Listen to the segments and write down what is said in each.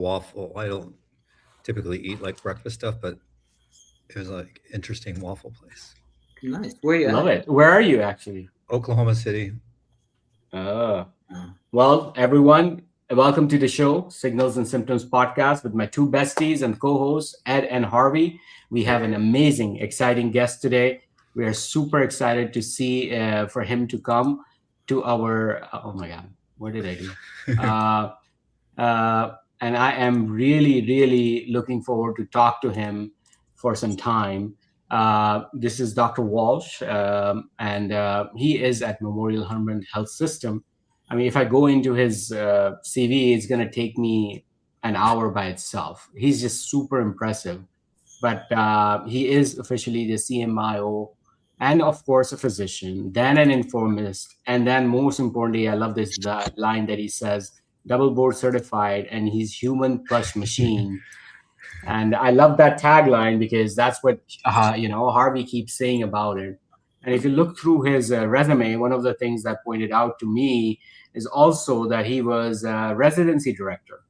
waffle. I don't typically eat like breakfast stuff, but it was like interesting waffle place. Nice. Where you Love at? it. Where are you actually? Oklahoma City. Oh, Oh, well, everyone, welcome to the show, Signals and Symptoms podcast with my two besties and co-hosts, Ed and Harvey. We have an amazing, exciting guest today. We are super excited to see for him to come to our. Oh my God, what did I do? Uh, and I am really, really looking forward to talk to him for some time. This is Dr. Walsh, and he is at Memorial Hermann Health System. I mean, if I go into his CV, it's going to take me an hour by itself. He's just super impressive. But he is officially the CMIO and, of course, a physician, then an informist. And then, most importantly, I love this line that he says, double board certified, and he's human plus machine. And I love that tagline because that's what Harvey keeps saying about it. And if you look through his resume, one of the things that pointed out to me is also that he was a residency director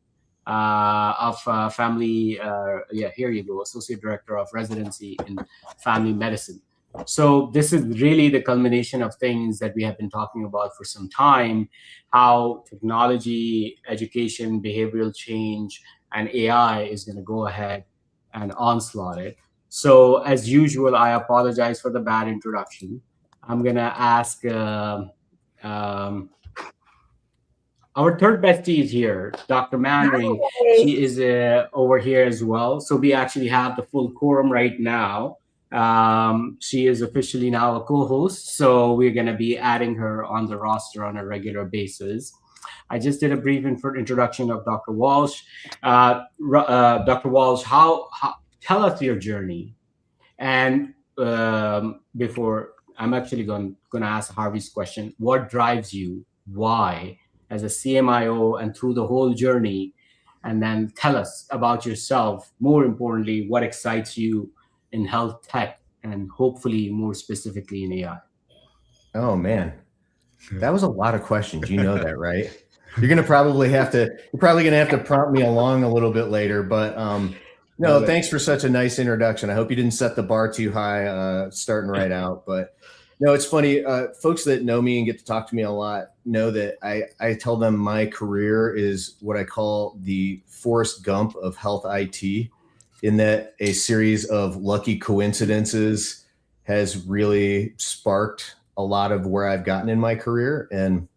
of family. Yeah, here you go, associate director of residency in family medicine. So this is really the culmination of things that we have been talking about for some time, how technology, education, behavioral change, and AI is going to go ahead and onslaught it. So as usual, I apologize for the bad introduction. I'm going to ask um, our third bestie is here, Dr. Mannering. She is over here as well. So we actually have the full quorum right now. She is officially now a co-host, so we're going to be adding her on the roster on a regular basis. I just did a brief introduction of Dr. Walsh. Dr. Walsh, how tell us your journey, and before I'm actually going to ask Harvey's question, what drives you? Why? As a CMIO and through the whole journey, and then tell us about yourself. More importantly, what excites you in health tech and hopefully more specifically in AI. Oh man, that was a lot of questions. You know that, right? You're probably gonna have to prompt me along a little bit later, but no, thanks for such a nice introduction. I hope you didn't set the bar too high starting right out, but no, it's funny. Folks that know me and get to talk to me a lot know that I tell them my career is what I call the Forrest Gump of health IT, in that a series of lucky coincidences has really sparked a lot of where I've gotten in my career. And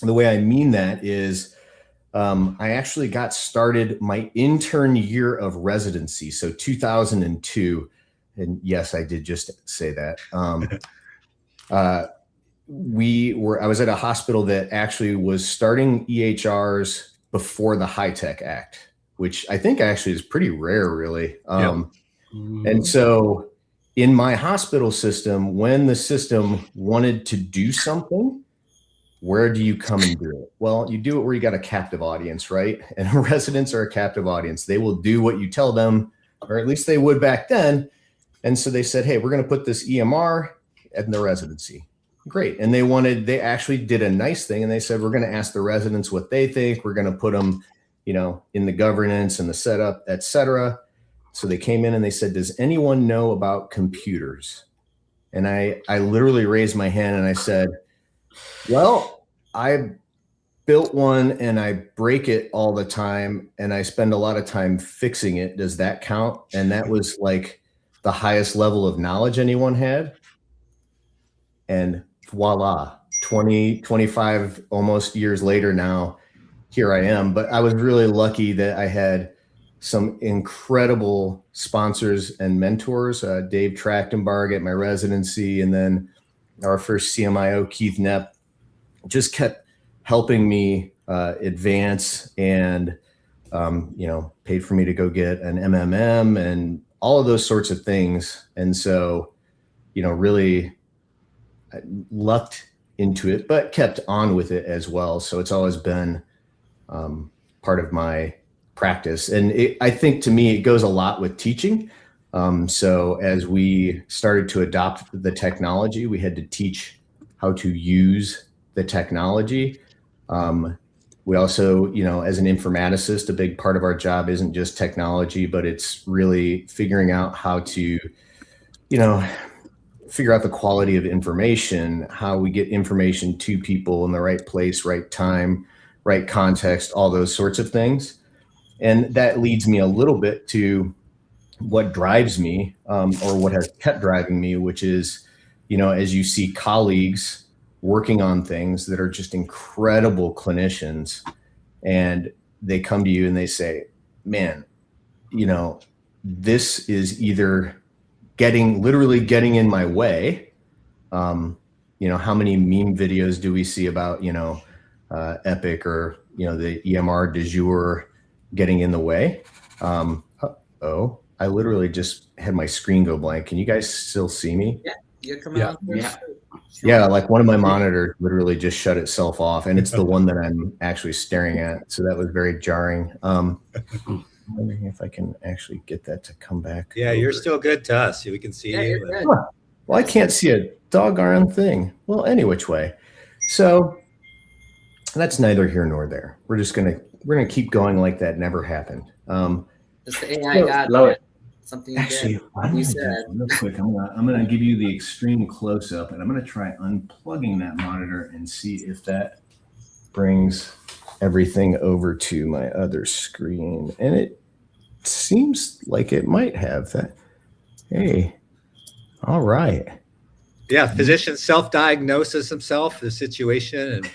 the way I mean that is I actually got started my intern year of residency. So 2002. And yes, I did just say that. I was at a hospital that actually was starting EHRs before the HITECH Act, which I think actually is pretty rare, really. And so in my hospital system, when the system wanted to do something, where do you come and do it? Well, you do it where you got a captive audience, right? And residents are a captive audience. They will do what you tell them, or at least they would back then. And so they said, hey, we're going to put this EMR in the residency. Great. And they actually did a nice thing. And they said, we're going to ask the residents what they think. We're going to put them, in the governance and the setup, et cetera. So they came in and they said, does anyone know about computers? And I literally raised my hand and I said, well, I built one and I break it all the time and I spend a lot of time fixing it. Does that count? And that was like the highest level of knowledge anyone had. And voila, 25 almost years later now, here I am. But I was really lucky that I had some incredible sponsors and mentors, Dave Trachtenberg at my residency, and then our first CMIO, Keith Knepp, just kept helping me advance and, paid for me to go get an MMM and all of those sorts of things. And so, really lucked into it, but kept on with it as well. So it's always been part of my practice. And I think to me, it goes a lot with teaching. So as we started to adopt the technology, we had to teach how to use the technology. We also, as an informaticist, a big part of our job isn't just technology, but it's really figuring out how to, figure out the quality of information, how we get information to people in the right place, right time, right context, all those sorts of things. And that leads me a little bit to what drives me, or what has kept driving me, which is, as you see colleagues working on things that are just incredible clinicians, and they come to you and they say, man, this is either literally getting in my way. How many meme videos do we see about, Epic or, the EMR du jour getting in the way? I literally just had my screen go blank. Can you guys still see me? Yeah, you're coming out. Yeah, like one of my monitors literally just shut itself off, and it's the one that I'm actually staring at. So that was very jarring. I'm wondering if I can actually get that to come back. Yeah, you're still good to us. We can see you. Well, I can't see a doggone thing. Well, any which way. So that's neither here nor there. We're gonna keep going like that never happened. It's the AI God. Love it. Something Actually, you said. real quick, I'm gonna give you the extreme close up, and I'm gonna try unplugging that monitor and see if that brings everything over to my other screen. And it seems like it might have that. Hey, all right. Yeah, physician self-diagnoses himself the situation and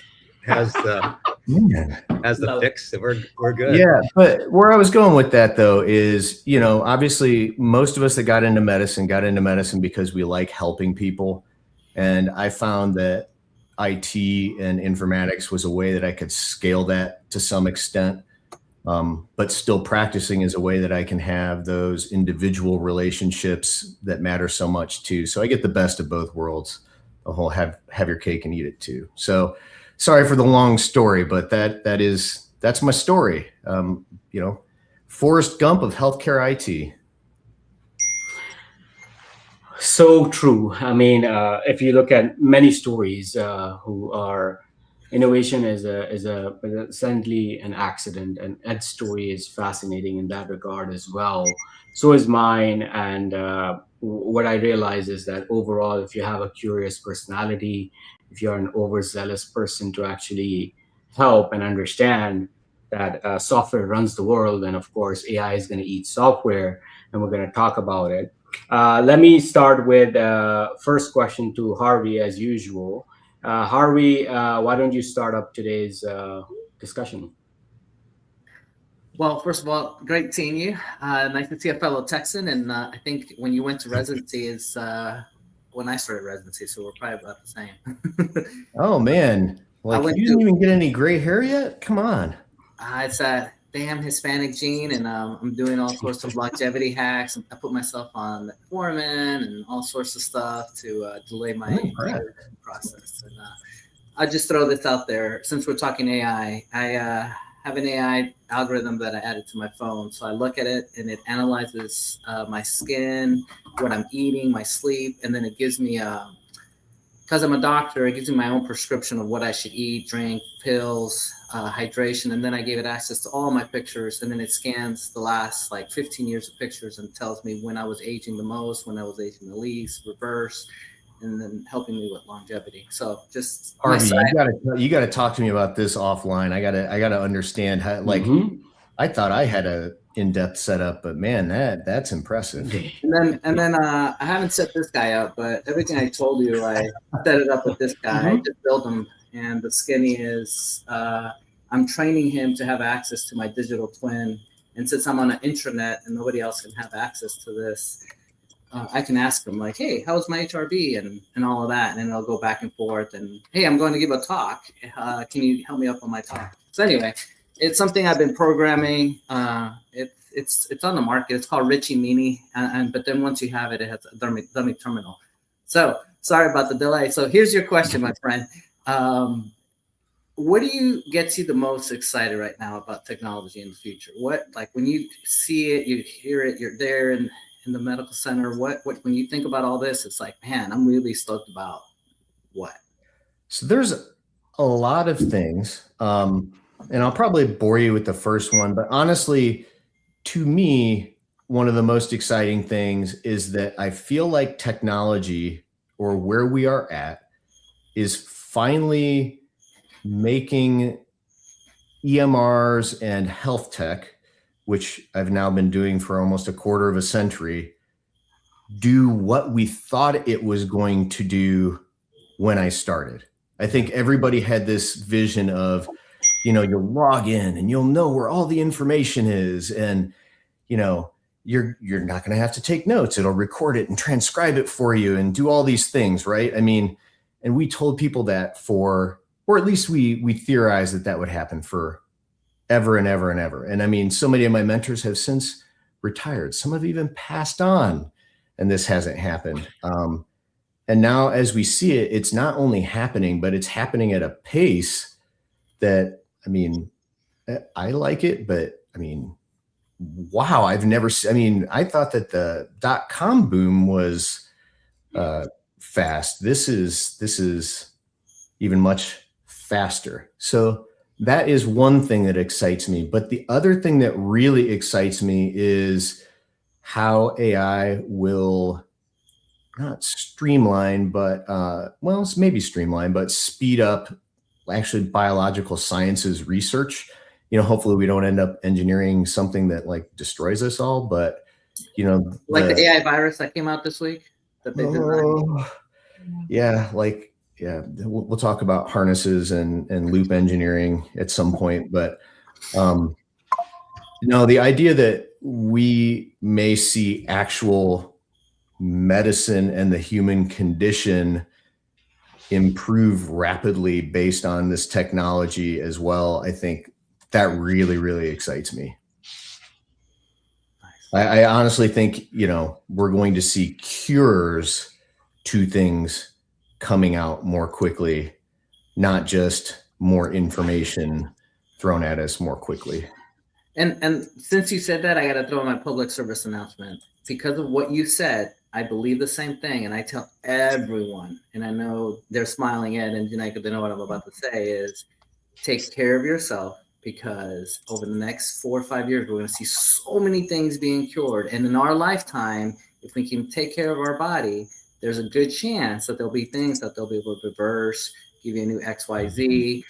has the fix. We're good. Yeah, but where I was going with that though is, obviously most of us that got into medicine because we like helping people. And I found that IT and informatics was a way that I could scale that to some extent. But still practicing is a way that I can have those individual relationships that matter so much too. So I get the best of both worlds, the whole have your cake and eat it too. So sorry for the long story, but that's my story. Forrest Gump of healthcare IT. So true. I mean, if you look at many stories who are innovation is essentially an accident, and Ed's story is fascinating in that regard as well. So is mine. And what I realize is that overall, if you have a curious personality, if you're an overzealous person to actually help and understand that software runs the world, and of course AI is going to eat software, and we're going to talk about it. Let me start with first question to Harvey as usual. Harvey, why don't you start up today's discussion? Well, first of all, great seeing you. Nice to see a fellow Texan. And I think when you went to residency is when I started residency, so we're probably about the same. Oh man, like you didn't even get any gray hair yet? Come on. It's a damn Hispanic gene, and I'm doing all sorts of longevity hacks. I put myself on metformin and all sorts of stuff to delay my process. And I'll just throw this out there. Since we're talking AI, I have an AI algorithm that I added to my phone. So I look at it and it analyzes my skin, what I'm eating, my sleep, and then it gives me because I'm a doctor, it gives me my own prescription of what I should eat, drink, pills, hydration, and then I gave it access to all my pictures, and then it scans the last 15 years of pictures and tells me when I was aging the most, when I was aging the least, reverse, and then helping me with longevity. So just Harvey, you gotta talk to me about this offline. I gotta understand how. I thought I had a in-depth setup, but man, that's impressive. And then I haven't set this guy up, but everything I told you, I set it up with this guy. I just built him, and the skinny is I'm training him to have access to my digital twin. And since I'm on an intranet and nobody else can have access to this, I can ask him hey, how's my HRB and all of that, and then I'll go back and forth. And hey, I'm going to give a talk. Can you help me up on my talk? So anyway, it's something I've been programming. It's on the market. It's called Richie Mini, but then once you have it, it has a dummy terminal. So sorry about the delay. So here's your question, my friend. What gets you the most excited right now about technology in the future? What, when you see it, you hear it, you're there in the medical center, what when you think about all this, it's man, I'm really stoked about what? So there's a lot of things. and I'll probably bore you with the first one, but honestly, to me, one of the most exciting things is that I feel like technology, or where we are at, is finally making EMRs and health tech, which I've now been doing for almost a quarter of a century, do what we thought it was going to do when I started. I think everybody had this vision of, you'll log in and you'll know where all the information is, and you're not going to have to take notes. It'll record it and transcribe it for you and do all these things, right? I mean, and we told people that or at least we theorized that would happen for ever and ever and ever. And I mean, so many of my mentors have since retired. Some have even passed on, and this hasn't happened. And now as we see it, it's not only happening, but it's happening at a pace that, I mean, I like it, but I mean, wow, I thought that the .com boom was fast. This is even much faster. So that is one thing that excites me. But the other thing that really excites me is how AI will not streamline, but it's maybe streamline, but speed up actually biological sciences research. Hopefully we don't end up engineering something that like destroys us all, but like the AI virus that came out this week that they designed. We'll talk about harnesses and loop engineering at some point, but the idea that we may see actual medicine and the human condition improve rapidly based on this technology as well, I think that really, really excites me. I honestly think, we're going to see cures to things coming out more quickly, not just more information thrown at us more quickly. And since you said that, I got to throw in my public service announcement. Because of what you said, I believe the same thing. And I tell everyone, and I know they're smiling at, and Janeika, they know what I'm about to say, is take care of yourself, because over the next 4 or 5 years, we're going to see so many things being cured. And in our lifetime, if we can take care of our body, there's a good chance that there'll be things that they'll be able to reverse, give you a new XYZ.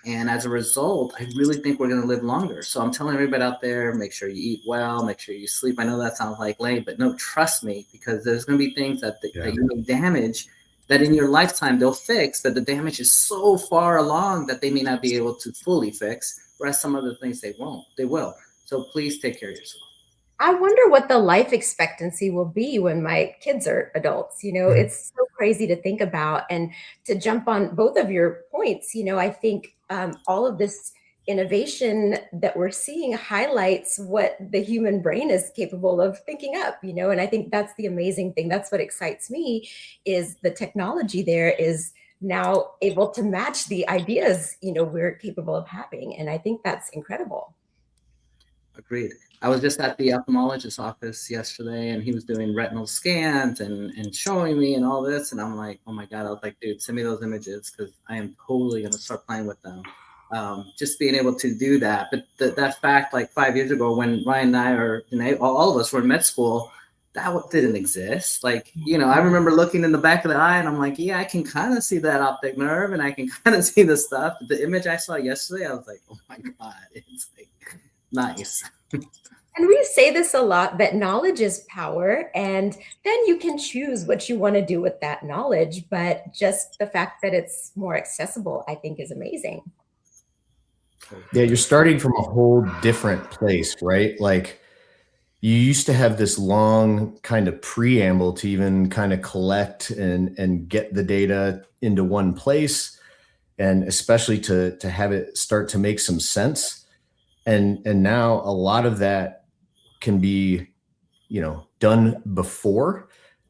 And as a result, I really think we're going to live longer. So I'm telling everybody out there, make sure you eat well, make sure you sleep. I know that sounds like lame, but no, trust me, because there's going to be things that you may damage that in your lifetime they'll fix, that the damage is so far along that they may not be able to fully fix, whereas some other things they won't. They will. So please take care of yourself. I wonder what the life expectancy will be when my kids are adults. It's so crazy to think about. And to jump on both of your points, I think all of this innovation that we're seeing highlights what the human brain is capable of thinking up, and I think that's the amazing thing. That's what excites me, is the technology there is now able to match the ideas, we're capable of having. And I think that's incredible. Agreed. I was just at the ophthalmologist's office yesterday, and he was doing retinal scans and showing me and all this. And I'm like, oh my God, I was like, dude, send me those images, because I am totally going to start playing with them. Just being able to do that. But that fact, like 5 years ago, when Ryan and I, or all of us were in med school, that didn't exist. Like, I remember looking in the back of the eye, and I'm like, yeah, I can kind of see that optic nerve, and I can kind of see the stuff. The image I saw yesterday, I was like, oh my God, it's like nice. And we say this a lot, that knowledge is power, and then you can choose what you want to do with that knowledge. But just the fact that it's more accessible, I think, is amazing. Yeah, you're starting from a whole different place, right? Like, you used to have this long kind of preamble to even kind of collect and get the data into one place, and especially to have it start to make some sense. And now a lot of that can be, done before,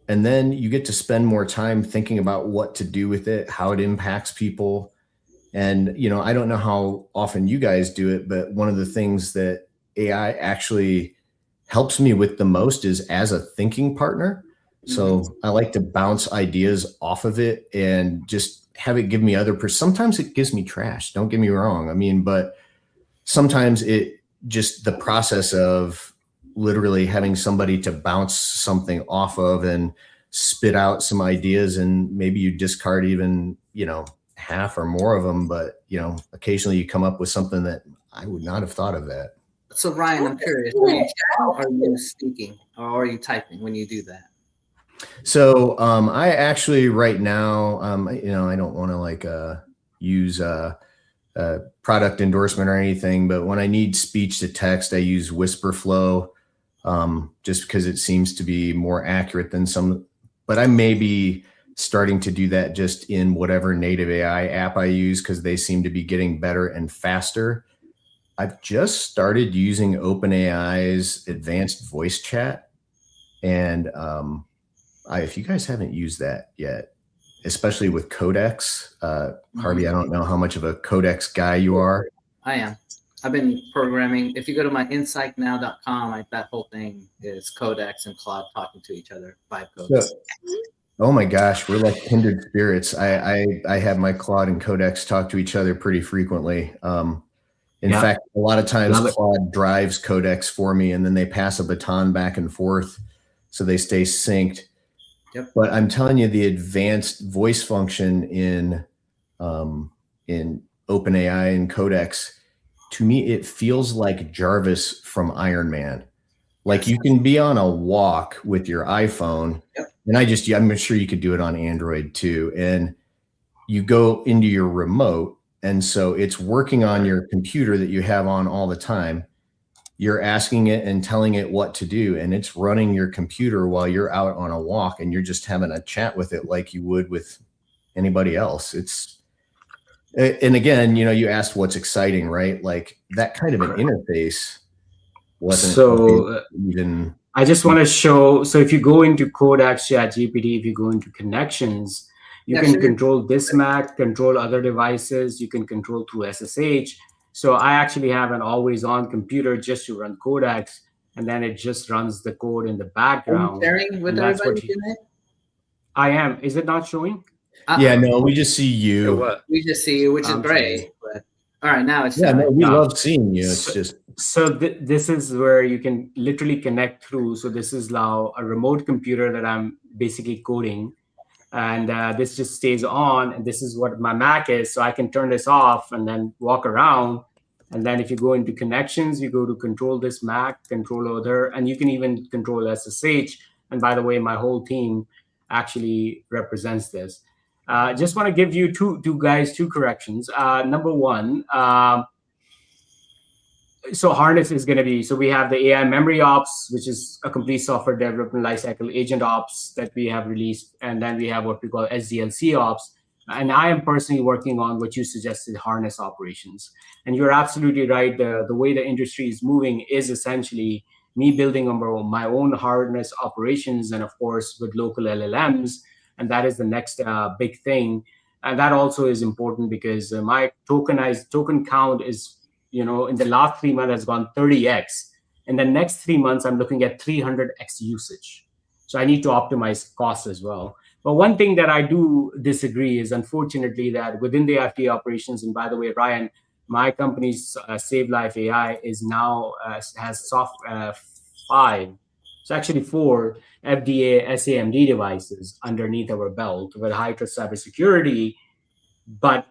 and then you get to spend more time thinking about what to do with it, how it impacts people. And, I don't know how often you guys do it, but one of the things that AI actually helps me with the most is as a thinking partner. So I like to bounce ideas off of it and just have it give me sometimes it gives me trash. Don't get me wrong. I mean, but sometimes it just the process of literally having somebody to bounce something off of and spit out some ideas, and maybe you discard even, half or more of them, but occasionally you come up with something that I would not have thought of that. So Ryan, I'm curious, are you speaking or are you typing when you do that? So I actually right now, I don't want to use product endorsement or anything, but when I need speech to text, I use Whisperflow, just because it seems to be more accurate than some, but I may be starting to do that just in whatever native AI app I use, because they seem to be getting better and faster. I've just started using OpenAI's advanced voice chat. And if you guys haven't used that yet, especially with Codex, Harvey, I don't know how much of a Codex guy you are. I am. I've been programming. If you go to my insightnow.com, that whole thing is Codex and Claude talking to each other, vibe codes. Oh my gosh, we're like kindred spirits. I have my Claude and Codex talk to each other pretty frequently. In fact, a lot of times Claude drives Codex for me, and then they pass a baton back and forth so they stay synced. Yep. But I'm telling you, the advanced voice function in OpenAI and Codex, to me, it feels like Jarvis from Iron Man. Like you can be on a walk with your iPhone, and I'm sure you could do it on Android too. And you go into your remote, and so it's working on your computer that you have on all the time. You're asking it and telling it what to do, and it's running your computer while you're out on a walk, and you're just having a chat with it like you would with anybody else. And again, you asked what's exciting, right? Like that kind of an interface wasn't even. I just want to show. So if you go into Codex ChatGPT, if you go into connections, you can control this Mac, control other devices. You can control through SSH. So I actually have an always-on computer just to run Codex, and then it just runs the code in the background. Are you sharing with everybody? I am. Is it not showing? Yeah, no, we just see you. We just see you, which is great. But all right, now it's we love seeing you. It's just this is where you can literally connect through. So this is now a remote computer that I'm basically coding. And this just stays on, and this is what my Mac is. So I can turn this off and then walk around. And then if you go into connections, you go to control this Mac, control other, and you can even control SSH. And by the way, my whole team actually represents this. Just want to give you two corrections. Number one, so Harness is going to be, so we have the AI Memory Ops, which is a complete software development lifecycle agent ops that we have released. And then we have what we call SDLC ops. And I am personally working on what you suggested, Harness operations. And you're absolutely right. The way the industry is moving is essentially me building my own Harness operations, and of course with local LLMs. And that is the next big thing. And that also is important because my token count is, in the last 3 months has gone 30x. In the next 3 months, I'm looking at 300x usage. So I need to optimize costs as well. But one thing that I do disagree is, unfortunately, that within the FDA operations, and by the way, Ryan, my company's Save Life AI is now has 5, it's actually 4 FDA SAMD devices underneath our belt with high trust cybersecurity. But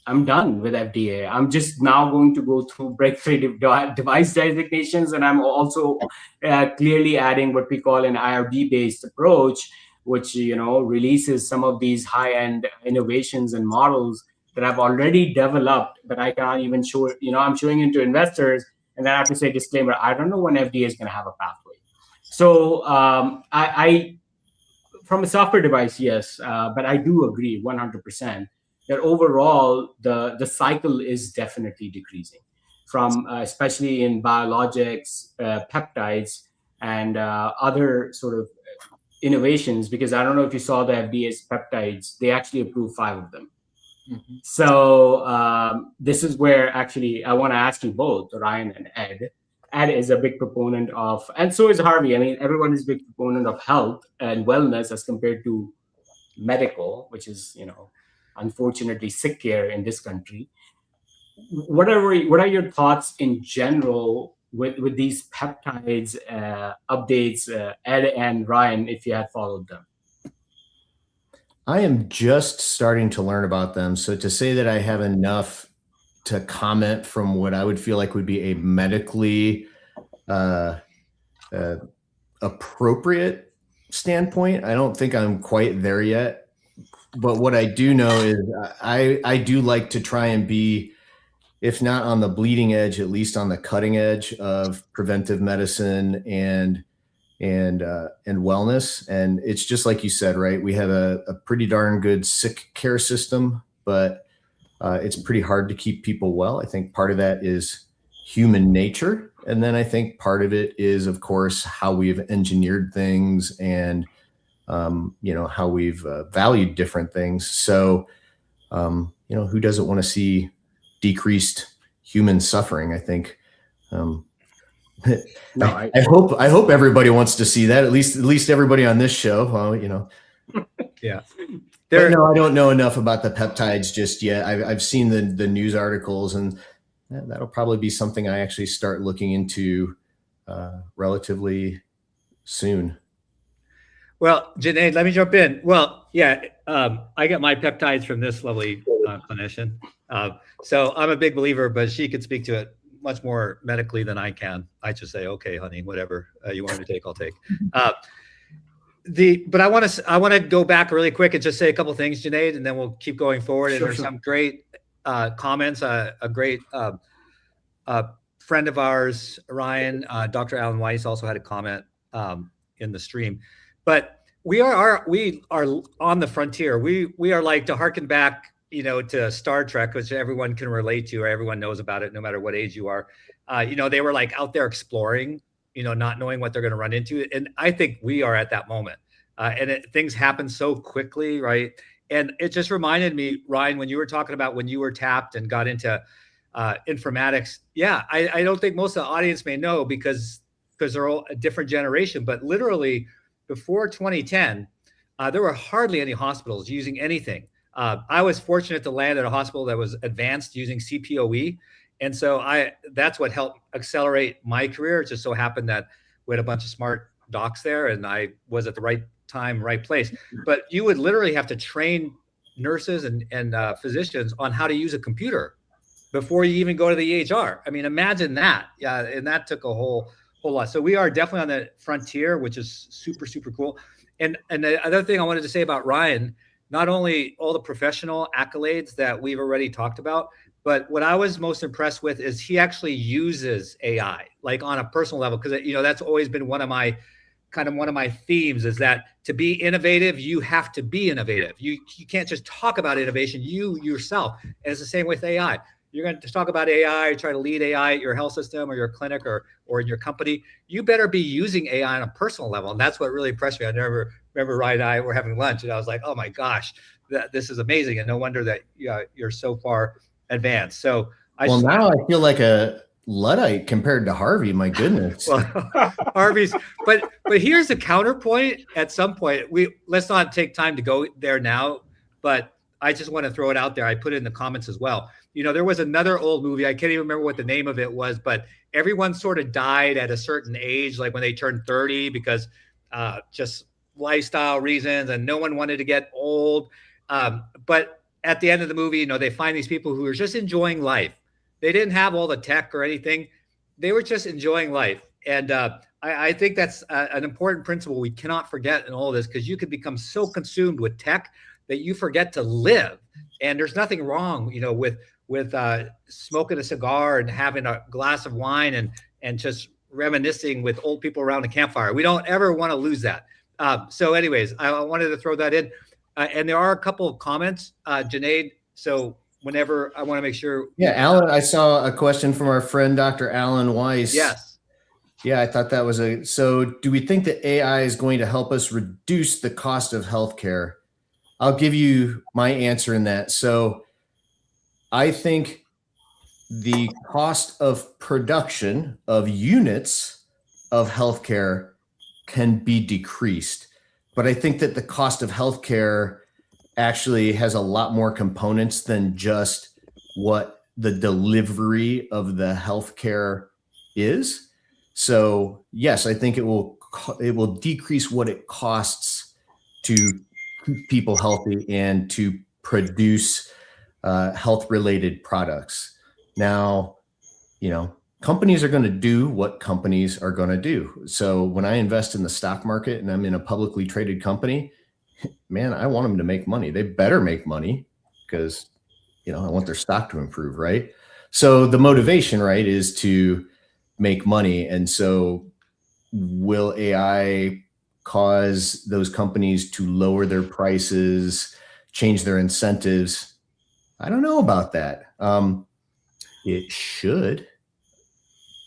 I'm done with FDA. I'm just now going to go through breakthrough device designations, and I'm also clearly adding what we call an IRB-based approach, which releases some of these high-end innovations and models that I've already developed, but I cannot even show. I'm showing it to investors, and then I have to say disclaimer: I don't know when FDA is going to have a pathway. So I from a software device, yes, but I do agree 100%. That overall the cycle is definitely decreasing from especially in biologics, peptides, and other sort of innovations, because I don't know if you saw the FDA's peptides, they actually approved 5 of them. Mm-hmm. So this is where actually I want to ask you both, Ryan and Ed. Ed is a big proponent of, and so is Harvey. I mean, everyone is a big proponent of health and wellness as compared to medical, which is, unfortunately sick care in this country. What are your thoughts in general with these peptides updates, Ed and Ryan, if you had followed them? I am just starting to learn about them. So to say that I have enough to comment from what I would feel like would be a medically appropriate standpoint, I don't think I'm quite there yet. But what I do know is I do like to try and be, if not on the bleeding edge, at least on the cutting edge of preventive medicine and wellness. And it's just like you said, right? We have a pretty darn good sick care system, but it's pretty hard to keep people well. I think part of that is human nature. And then I think part of it is, of course, how we've engineered things and, how we've valued different things. So, who doesn't want to see decreased human suffering? I think, I hope everybody wants to see that. At least everybody on this show. Yeah. No, I don't know enough about the peptides just yet. I've seen the news articles, and that'll probably be something I actually start looking into relatively soon. Well, Junaid, let me jump in. Well, yeah, I get my peptides from this lovely clinician. So I'm a big believer, but she could speak to it much more medically than I can. I just say, okay, honey, whatever you want me to take, I'll take. But I want to go back really quick and just say a couple things, Junaid, and then we'll keep going forward. And there's some great comments. A great friend of ours, Ryan, Dr. Alan Weiss, also had a comment in the stream. But we are on the frontier. We are like, to harken back, to Star Trek, which everyone can relate to, or everyone knows about it, no matter what age you are. They were like out there exploring, not knowing what they're going to run into. And I think we are at that moment. Things happen so quickly, right? And it just reminded me, Ryan, when you were talking about when you were tapped and got into informatics. Yeah, I don't think most of the audience may know because they're all a different generation, but literally before 2010, there were hardly any hospitals using anything. I was fortunate to land at a hospital that was advanced using CPOE. And so that's what helped accelerate my career. It just so happened that we had a bunch of smart docs there and I was at the right time, right place. But you would literally have to train nurses and physicians on how to use a computer before you even go to the EHR. I mean, imagine that. Yeah, and that took a whole lot. So we are definitely on the frontier, which is super, super cool. And the other thing I wanted to say about Ryan, not only all the professional accolades that we've already talked about, but what I was most impressed with is he actually uses AI, like on a personal level, because that's always been one of my themes, is that to be innovative, you have to be innovative. You can't just talk about innovation, you yourself. And it's the same with AI. You're going to talk about AI, or try to lead AI at your health system or your clinic or in your company. You better be using AI on a personal level. And that's what really impressed me. I remember Ryan and I were having lunch and I was like, oh my gosh, this is amazing. And no wonder that you're so far advanced. So now I feel like a Luddite compared to Harvey. My goodness. Well, Harvey's, but here's the counterpoint. At some point, let's not take time to go there now, but I just want to throw it out there. I put it in the comments as well. There was another old movie. I can't even remember what the name of it was, but everyone sort of died at a certain age, like when they turned 30, because just lifestyle reasons, and no one wanted to get old. But at the end of the movie, they find these people who are just enjoying life. They didn't have all the tech or anything. They were just enjoying life. And I think that's an important principle we cannot forget in all of this, because you can become so consumed with tech that you forget to live. And there's nothing wrong, with smoking a cigar and having a glass of wine and just reminiscing with old people around the campfire. We don't ever want to lose that. So anyways, I wanted to throw that in. And there are a couple of comments, Junaid. So whenever I want to make sure. Yeah, Alan, I saw a question from our friend, Dr. Alan Weiss. Yes. Yeah, I thought that was so do we think that AI is going to help us reduce the cost of healthcare? I'll give you my answer in that. So I think the cost of production of units of healthcare can be decreased. But I think that the cost of healthcare actually has a lot more components than just what the delivery of the healthcare is. So yes, I think it will decrease what it costs to keep people healthy and to produce health-related products. Now, companies are going to do what companies are going to do. So when I invest in the stock market and I'm in a publicly traded company, man, I want them to make money. They better make money because, I want their stock to improve, right? So the motivation, right, is to make money. And so will AI cause those companies to lower their prices, change their incentives? I don't know about that. It should.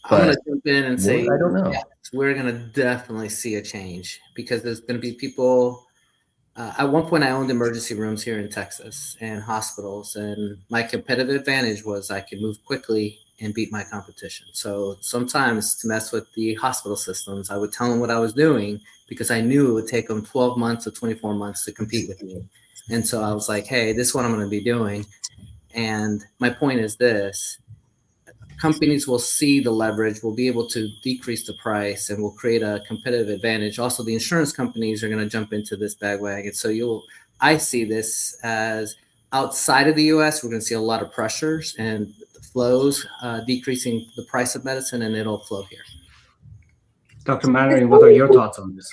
I'm going to jump in and say, I don't know. Yes, we're going to definitely see a change because there's going to be people. At one point, I owned emergency rooms here in Texas and hospitals, and my competitive advantage was I could move quickly and beat my competition. So sometimes to mess with the hospital systems, I would tell them what I was doing because I knew it would take them 12 months or 24 months to compete with me. And so I was like, hey, this is what I'm going to be doing. And my point is this. Companies will see the leverage, will be able to decrease the price, and will create a competitive advantage. Also, the insurance companies are going to jump into this bandwagon. So I see this as outside of the U.S., we're going to see a lot of pressures and flows, decreasing the price of medicine, and it'll flow here. Dr. Mannering, what are your thoughts on this?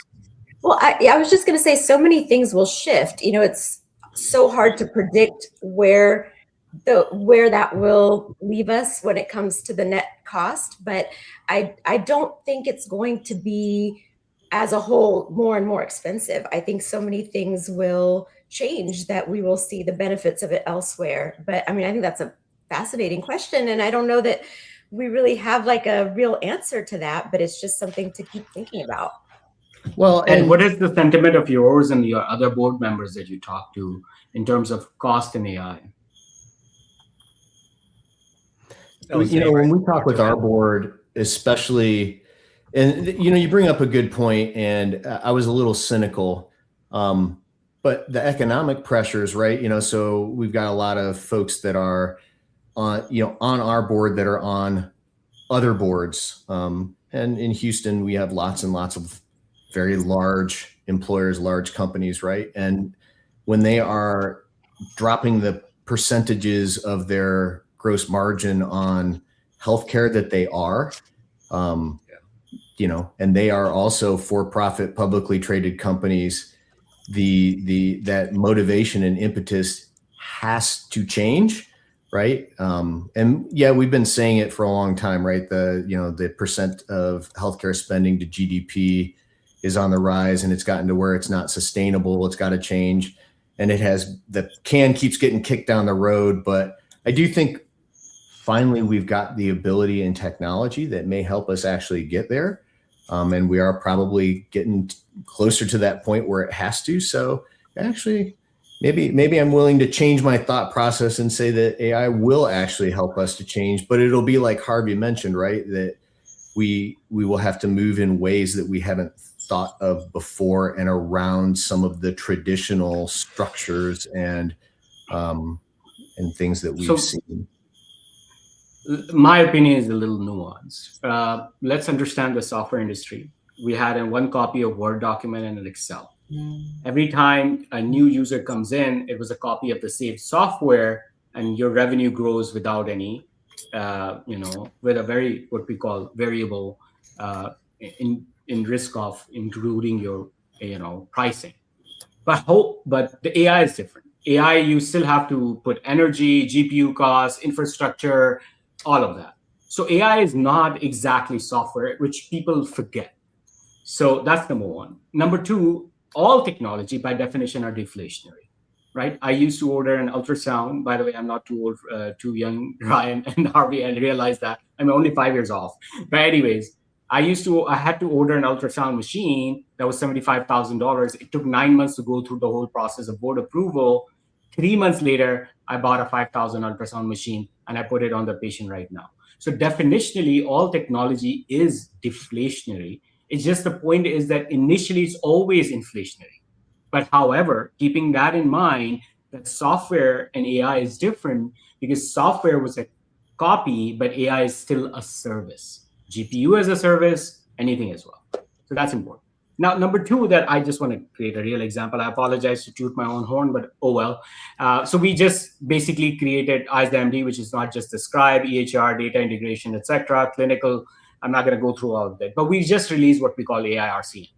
Well, I was just going to say so many things will shift. It's so hard to predict where that will leave us when it comes to the net cost. But I don't think it's going to be as a whole more and more expensive. I think so many things will change that we will see the benefits of it elsewhere. But I think that's a fascinating question. And I don't know that we really have like a real answer to that, but it's just something to keep thinking about. Well, and what is the sentiment of yours and your other board members that you talk to in terms of cost in AI? When we talk with our board, especially, and you bring up a good point, and I was a little cynical, but the economic pressures, right? So we've got a lot of folks that are on our board that are on other boards, and in Houston we have lots and lots of very large employers, large companies, right? And when they are dropping the percentages of their gross margin on healthcare that they are, and they are also for-profit, publicly traded companies, that motivation and impetus has to change, right? And yeah, we've been saying it for a long time, right? The percent of healthcare spending to GDP is on the rise, and it's gotten to where it's not sustainable. It's got to change, and the can keeps getting kicked down the road. But I do think finally we've got the ability and technology that may help us actually get there. And we are probably getting closer to that point where it has to. So actually, maybe I'm willing to change my thought process and say that AI will actually help us to change, but it'll be like Harvey mentioned, right? That we will have to move in ways that we haven't thought of before and around some of the traditional structures and things that we've seen. My opinion is a little nuanced. Let's understand the software industry. We had one copy of Word document and an Excel. Every time a new user comes in, it was a copy of the saved software, and your revenue grows without any, with a very, what we call variable in risk of including your, pricing. But the AI is different. AI, you still have to put energy, GPU costs, infrastructure, all of that. So AI is not exactly software, which people forget. So that's number one. Number two, all technology by definition are deflationary, right? I used to order an ultrasound. By the way, I'm not too old, too young, Ryan and Harvey, and realize that I'm only 5 years off. But anyways, I had to order an ultrasound machine that was $75,000. It took 9 months to go through the whole process of board approval. 3 months later, I bought a $5,000 ultrasound machine and I put it on the patient right now. So definitionally, all technology is deflationary. It's just the point is that initially it's always inflationary. But however, keeping that in mind, that software and AI is different because software was a copy, but AI is still a service. GPU as a service, anything as well. So that's important. Now, number two, that I just want to create a real example. I apologize to toot my own horn, but oh well. So we just basically created ISDMD, which is not just the scribe, EHR, data integration, etc., clinical. I'm not going to go through all of that, but we just released what we call AI RCM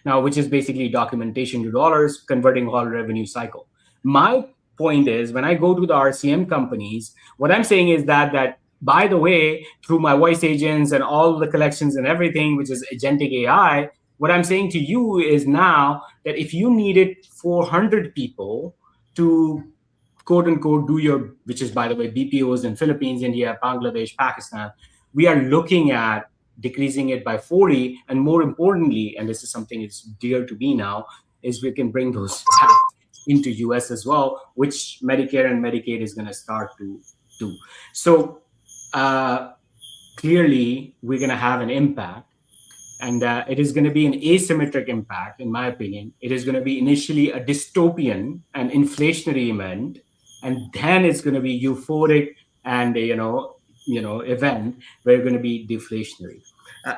now, which is basically documentation to dollars, converting whole revenue cycle. My point is, when I go to the RCM companies, what I'm saying is that by the way, through my voice agents and all the collections and everything, which is agentic AI, what I'm saying to you is now that if you needed 400 people to quote unquote do your, which is by the way, BPOs in Philippines, India, Bangladesh, Pakistan, we are looking at decreasing it by 40. And more importantly, and this is something that's dear to me now, is we can bring those back into US as well, which Medicare and Medicaid is going to start to do. So clearly, we're going to have an impact. And it is going to be an asymmetric impact, in my opinion. It is going to be initially a dystopian and inflationary event, and then it's going to be euphoric and event where it's going to be deflationary.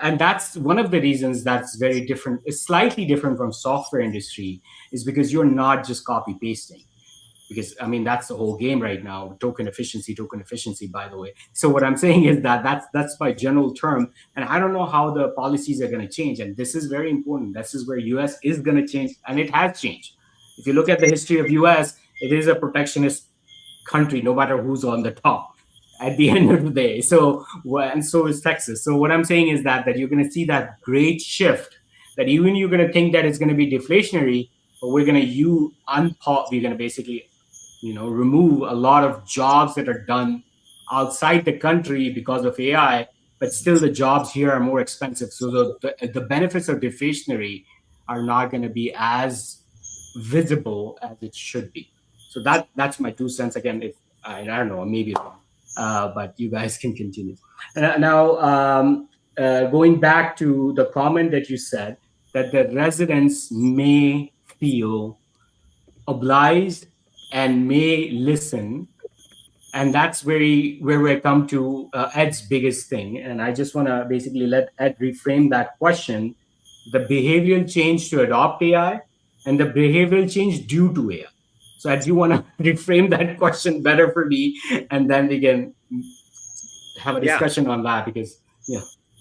And that's one of the reasons that's very different. It's slightly different from software industry, is because you're not just copy pasting. Because I mean, that's the whole game right now. Token efficiency, by the way. So what I'm saying is that's my general term. And I don't know how the policies are going to change. And this is very important. This is where US is going to change. And it has changed. If you look at the history of US, it is a protectionist country, no matter who's on the top at the end of the day. So, and so is Texas. So what I'm saying is that you're going to see that great shift, that even you're going to think that it's going to be deflationary, but we're going to basically remove a lot of jobs that are done outside the country because of AI, but still the jobs here are more expensive. So the benefits of deflationary are not going to be as visible as it should be. So that's my 2 cents. Again, I don't know, maybe wrong, but you guys can continue. Now, going back to the comment that you said, that the residents may feel obliged and may listen, and that's where we come to Ed's biggest thing. And I just want to basically let Ed reframe that question: the behavioral change to adopt AI and the behavioral change due to AI. So Ed, you want to reframe that question better for me, and then we can have a discussion on that, because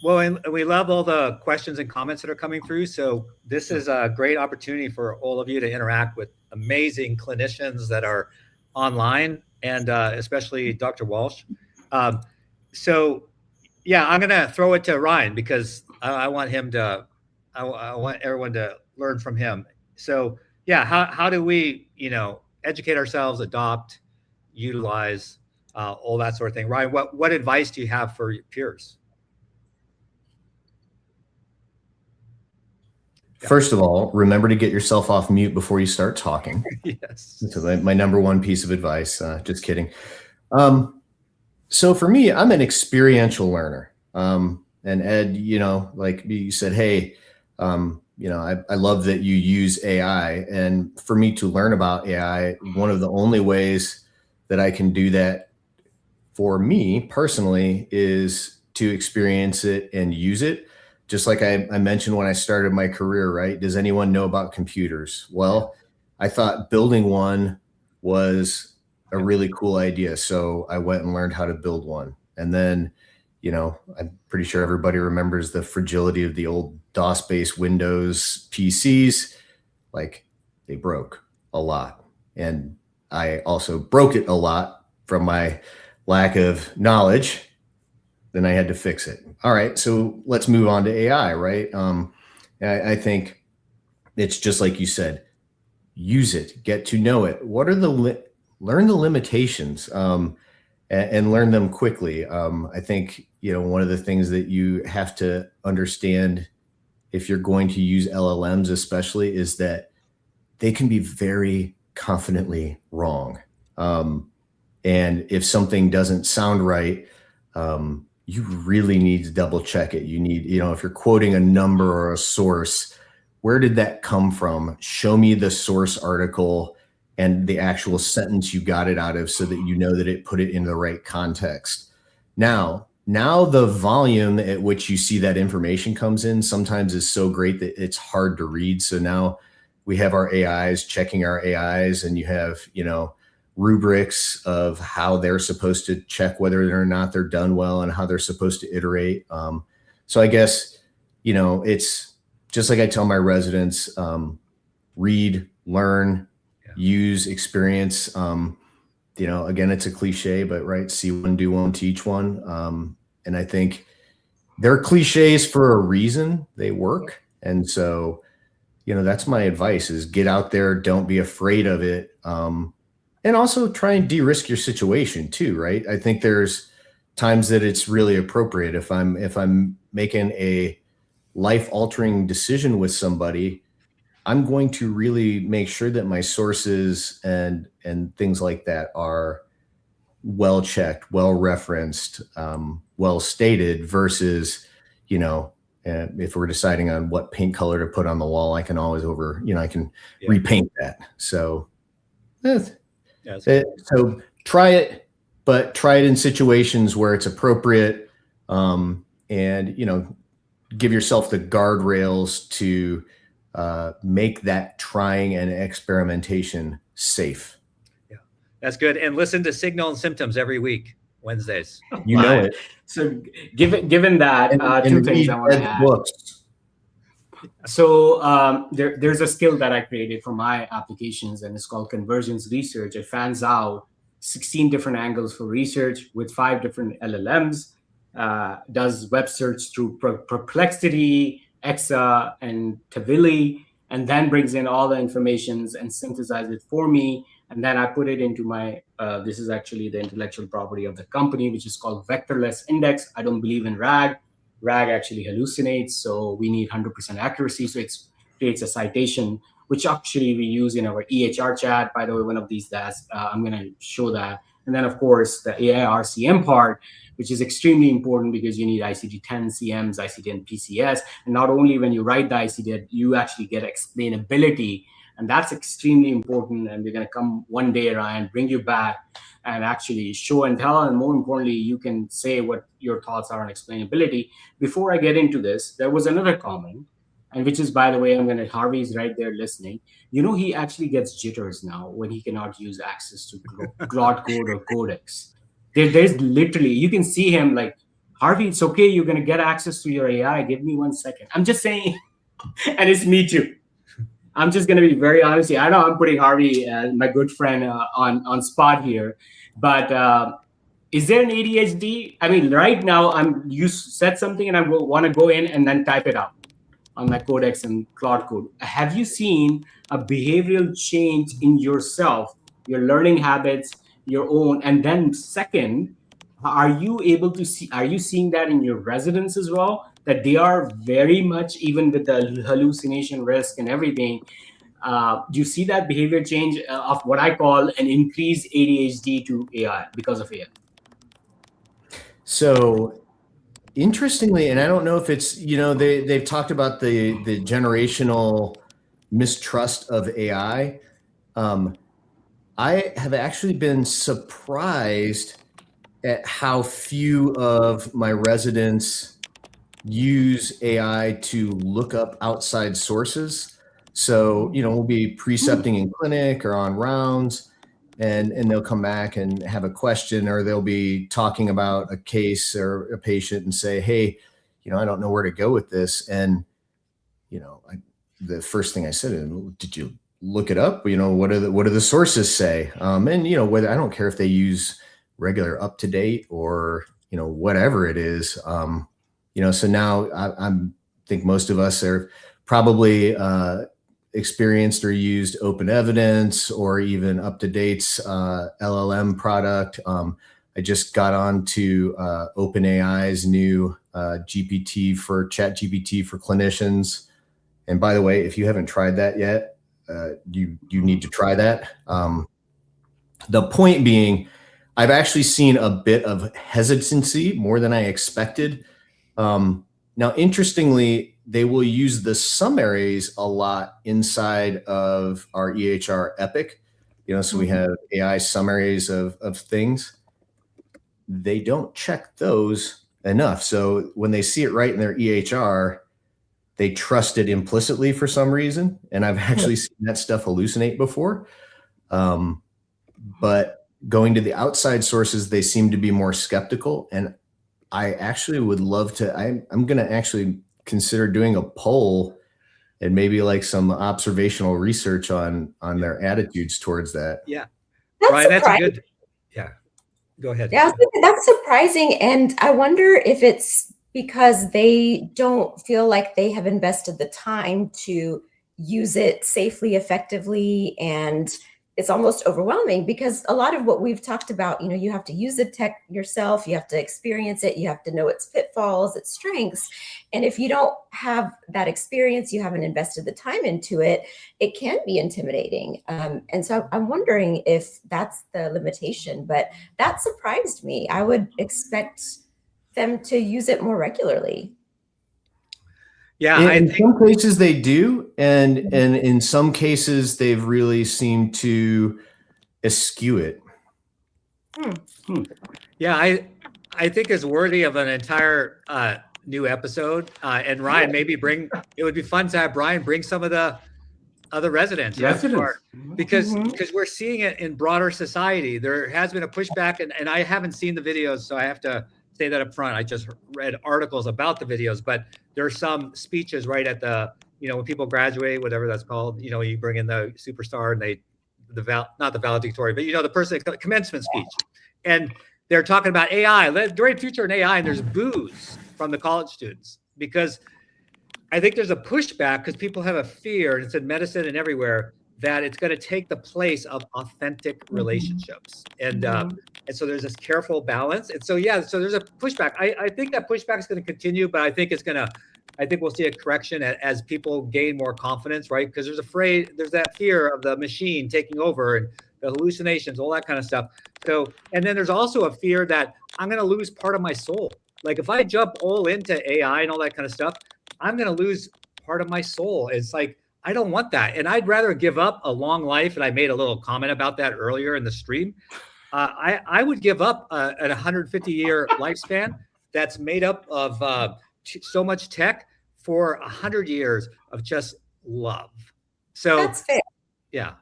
Well, and we love all the questions and comments that are coming through. So this is a great opportunity for all of you to interact with amazing clinicians that are online, and especially Dr. Walsh. So yeah, I'm going to throw it to Ryan, because I want him to, I want everyone to learn from him. So yeah, how do we, educate ourselves, adopt, utilize, all that sort of thing? Ryan, what advice do you have for your peers? First of all, remember to get yourself off mute before you start talking. Yes. So my number one piece of advice. Just kidding. So for me, I'm an experiential learner. And Ed, like you said, hey, I love that you use AI. And for me to learn about AI, one of the only ways that I can do that for me personally is to experience it and use it. Just like I mentioned when I started my career, right? Does anyone know about computers? Well, I thought building one was a really cool idea. So I went and learned how to build one. And then, I'm pretty sure everybody remembers the fragility of the old DOS-based Windows PCs. Like, they broke a lot. And I also broke it a lot from my lack of knowledge. Then I had to fix it. All right, so let's move on to AI, right? I think it's just like you said, use it, get to know it. What are learn the limitations and learn them quickly. I think, one of the things that you have to understand if you're going to use LLMs especially is that they can be very confidently wrong. And if something doesn't sound right, you really need to double check it. You need, if you're quoting a number or a source, where did that come from? Show me the source article and the actual sentence you got it out of so that you know that it put it in the right context. Now the volume at which you see that information comes in sometimes is so great that it's hard to read. So now we have our AIs checking our AIs, and you have, rubrics of how they're supposed to check whether or not they're done well and how they're supposed to iterate. So I guess, it's just like I tell my residents, read, learn, use, experience. Again, it's a cliche, but right, see one, do one, teach one. And I think they're cliches for a reason. They work. And so, that's my advice is get out there. Don't be afraid of it. And also try and de-risk your situation too, right? I think there's times that it's really appropriate. If I'm making a life-altering decision with somebody, I'm going to really make sure that my sources and things like that are well checked, well referenced, well stated versus, if we're deciding on what paint color to put on the wall, I can always repaint that. So, so try it, but try it in situations where it's appropriate, and, give yourself the guardrails to make that trying and experimentation safe. Yeah, that's good. And listen to Signal and Symptoms every week, Wednesdays. You know it. So given that, two things I want to add. Books. So there's a skill that I created for my applications, and it's called convergence research. It fans out 16 different angles for research with 5 different LLMs, does web search through Perplexity, Exa, and Tavily, and then brings in all the informations and synthesizes it for me. And then I put it into my, this is actually the intellectual property of the company, which is called Vectorless Index. I don't believe in RAG. RAG actually hallucinates, so we need 100% accuracy. So it creates a citation, which actually we use in our EHR chat. By the way, one of these days, I'm going to show that. And then, of course, the AI-RCM part, which is extremely important because you need ICD-10 CMs, ICD-10 PCS. And not only when you write the ICD, you actually get explainability. And that's extremely important. And we're going to come one day, Ryan, bring you back and actually show and tell. And more importantly, you can say what your thoughts are on explainability. Before I get into this, there was another comment, and which is, by the way, Harvey's right there listening. He actually gets jitters now when he cannot use access to Claude Code or Codex. There's literally, you can see him like, Harvey, it's okay. You're going to get access to your AI. Give me 1 second. I'm just saying, and it's me too. I'm just going to be very honest here. I know I'm putting Harvey, my good friend, on spot here, but is there an ADHD? I mean, right now you said something and I want to go in and then type it out on my Codex and Claude Code. Have you seen a behavioral change in yourself, your learning habits, your own? And then second, are you seeing that in your residents as well? That they are very much, even with the hallucination risk and everything, do you see that behavior change of what I call an increased ADHD to AI because of AI? So interestingly, and I don't know if it's, they've talked about the generational mistrust of AI. I have actually been surprised at how few of my residents use AI to look up outside sources. So, we'll be precepting in clinic or on rounds, and they'll come back and have a question, or they'll be talking about a case or a patient and say, hey, I don't know where to go with this. And, the first thing I said, did you look it up? What do the sources say? And, whether, I don't care if they use regular UpToDate or, whatever it is. So now I think most of us are probably experienced or used Open Evidence or even UpToDate's LLM product. I just got on to OpenAI's new GPT for ChatGPT for clinicians. And by the way, if you haven't tried that yet, you need to try that. The point being, I've actually seen a bit of hesitancy, more than I expected. Now, interestingly, they will use the summaries a lot inside of our EHR Epic. So we have AI summaries of things. They don't check those enough. So when they see it right in their EHR, they trust it implicitly for some reason. And I've actually seen that stuff hallucinate before. But going to the outside sources, they seem to be more skeptical. And I actually would love to, I'm going to actually consider doing a poll and maybe like some observational research on their attitudes towards that. Yeah. That's Ryan, that's a surprising. good, yeah. Go ahead. Yeah, I was thinking that's surprising. And I wonder if it's because they don't feel like they have invested the time to use it safely, effectively, and it's almost overwhelming because a lot of what we've talked about, you have to use the tech yourself, you have to experience it, you have to know its pitfalls, its strengths. And if you don't have that experience, you haven't invested the time into it, it can be intimidating. And so I'm wondering if that's the limitation, but that surprised me. I would expect them to use it more regularly. Yeah, In some cases they do, and in some cases they've really seemed to eschew it. Yeah, I think it's worthy of an entire new episode. And Ryan, maybe it would be fun to have Brian bring some of the other residents. Because we're seeing it in broader society. There has been a pushback, and I haven't seen the videos, so I have to say that up front. I just read articles about the videos, but there are some speeches right at the, when people graduate, whatever that's called, you bring in the superstar and not the valedictorian, but the person, commencement speech. And they're talking about AI, the great future in AI, and there's boos from the college students because I think there's a pushback because people have a fear, and it's in medicine and everywhere, that it's going to take the place of authentic relationships. And so there's this careful balance. And so, so there's a pushback. I think that pushback is going to continue, but I think we'll see a correction as people gain more confidence, right? Because there's that fear of the machine taking over and the hallucinations, all that kind of stuff. So, and then there's also a fear that I'm going to lose part of my soul. Like if I jump all into AI and all that kind of stuff, I'm going to lose part of my soul. It's like, I don't want that. And I'd rather give up a long life. And I made a little comment about that earlier in the stream. I would give up a 150-year lifespan that's made up of so much tech for 100 years of just love. So that's fair. Yeah.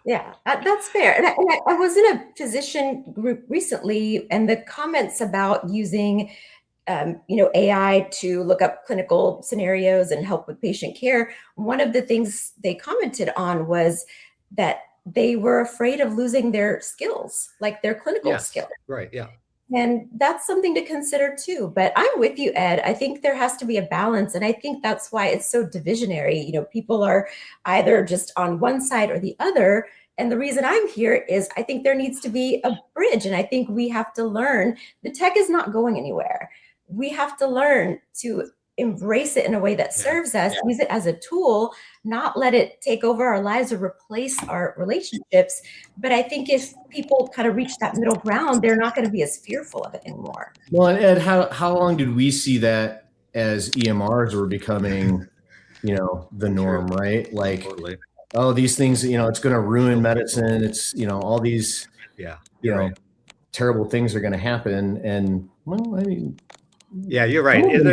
Yeah, that's fair. And I was in a physician group recently, and the comments about using AI to look up clinical scenarios and help with patient care. One of the things they commented on was that they were afraid of losing their skills, like their clinical skills. Right. Yeah. And that's something to consider too. But I'm with you, Ed. I think there has to be a balance. And I think that's why it's so divisionary. People are either just on one side or the other. And the reason I'm here is I think there needs to be a bridge. And I think we have to learn the tech is not going anywhere. We have to learn to embrace it in a way that serves us, use it as a tool, not let it take over our lives or replace our relationships. But I think if people kind of reach that middle ground, they're not going to be as fearful of it anymore. Well, and Ed, how long did we see that as EMRs were becoming, the norm, right? Like, Totally. Oh, these things, it's going to ruin medicine. It's, all these, terrible things are going to happen. And well, I mean, yeah, you're right. Kind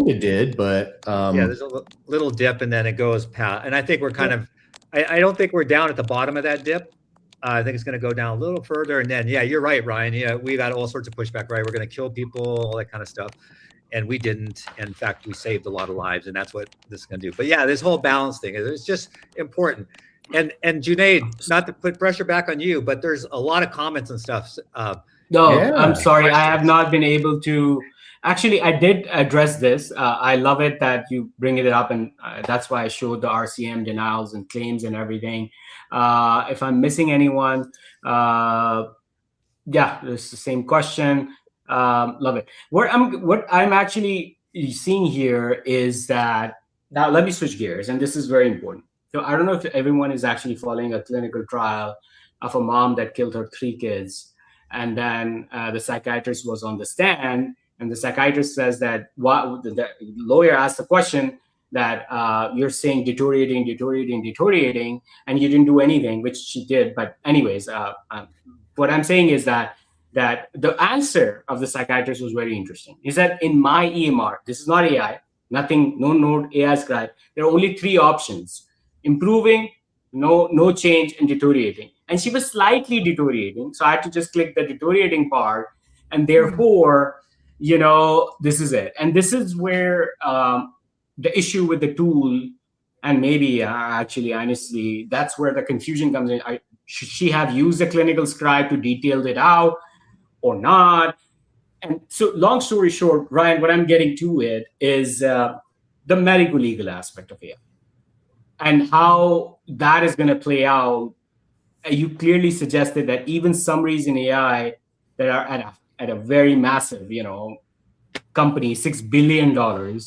of did, but there's a little dip and then it goes past. And I think we're kind of, I don't think we're down at the bottom of that dip. I think it's going to go down a little further. And then, you're right, Ryan. Yeah, we got all sorts of pushback, right? We're going to kill people, all that kind of stuff. And we didn't. In fact, we saved a lot of lives, and that's what this is going to do. But this whole balance thing is just important. And Junaid, not to put pressure back on you, but there's a lot of comments and stuff. I'm sorry. I have not been able to. Actually, I did address this. I love it that you bring it up, and that's why I showed the RCM denials and claims and everything. If I'm missing anyone, it's the same question. Love it. What I'm actually seeing here is that now let me switch gears, and this is very important. So I don't know if everyone is actually following a clinical trial of a mom that killed her 3 kids, and then the psychiatrist was on the stand. And the psychiatrist says that the lawyer asked the question, that you're saying deteriorating, and you didn't do anything, which she did. But anyways, what I'm saying is that the answer of the psychiatrist was very interesting. Is that in my EMR, this is not AI, nothing, no AI scribe. There are only 3 options: improving, no change, and deteriorating. And she was slightly deteriorating, so I had to just click the deteriorating part, and therefore, this is it. And this is where the issue with the tool, and maybe actually, honestly, that's where the confusion comes in. Should she have used a clinical scribe to detail it out or not? And so, long story short, Ryan, what I'm getting to it is the medical legal aspect of AI and how that is going to play out. You clearly suggested that even summaries in AI that are at a very massive, company, $6 billion,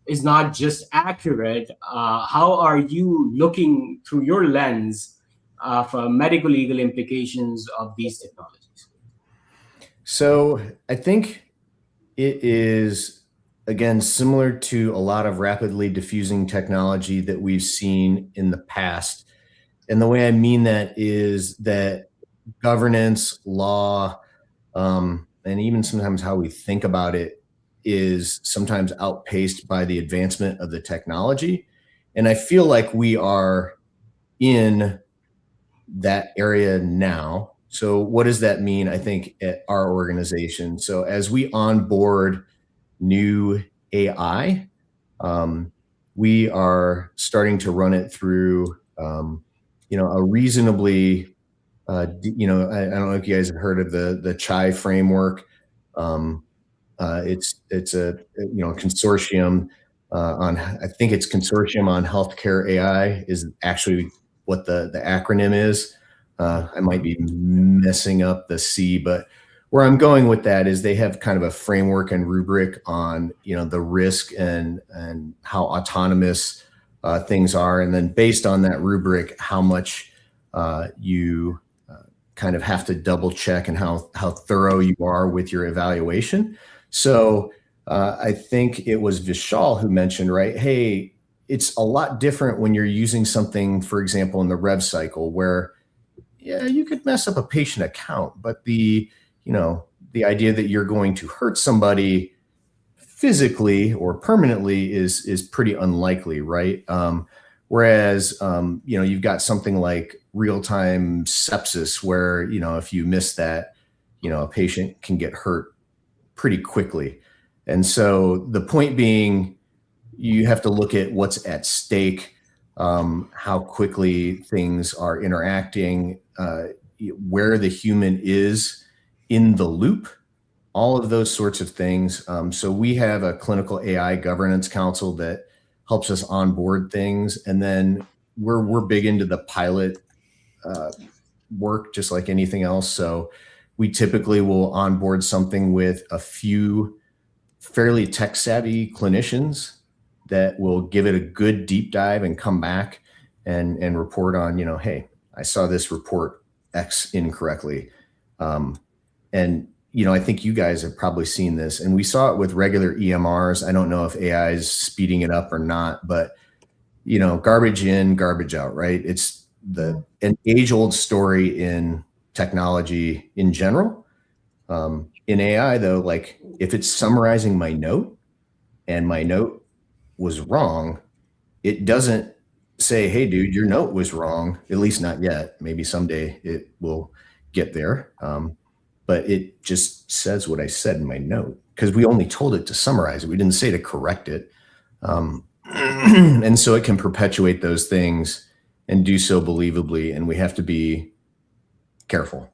is not just accurate. How are you looking through your lens for medical legal implications of these technologies? So I think it is, again, similar to a lot of rapidly diffusing technology that we've seen in the past. And the way I mean that is that governance, law, and even sometimes how we think about it is sometimes outpaced by the advancement of the technology. And I feel like we are in that area now. So what does that mean, I think, at our organization? So as we onboard new AI, we are starting to run it through, a reasonably, I don't know if you guys have heard of the CHAI framework. It's a consortium I think it's Consortium on Healthcare AI is actually what the acronym is. I might be messing up the C, but where I'm going with that is they have kind of a framework and rubric on, the risk and how autonomous things are. And then based on that rubric, how much you kind of have to double check and how thorough you are with your evaluation. So I think it was Vishal who mentioned, right? Hey, it's a lot different when you're using something, for example, in the rev cycle where, you could mess up a patient account, but the idea that you're going to hurt somebody physically or permanently is pretty unlikely, right? Whereas, you've got something like real-time sepsis where, if you miss that, a patient can get hurt pretty quickly. And so the point being, you have to look at what's at stake, how quickly things are interacting, where the human is in the loop, all of those sorts of things. So we have a clinical AI governance council that helps us onboard things. And then we're big into the pilot work, just like anything else. So we typically will onboard something with a few fairly tech savvy clinicians that will give it a good deep dive and come back and report on, hey, I saw this report X incorrectly. And, I think you guys have probably seen this, and we saw it with regular EMRs. I don't know if AI is speeding it up or not, but, garbage in, garbage out, right? It's an age-old story in technology in general. In AI, though, like if it's summarizing my note and my note was wrong, it doesn't say, hey, dude, your note was wrong, at least not yet. Maybe someday it will get there. But it just says what I said in my note because we only told it to summarize it. We didn't say to correct it. And so it can perpetuate those things and do so believably. And we have to be careful.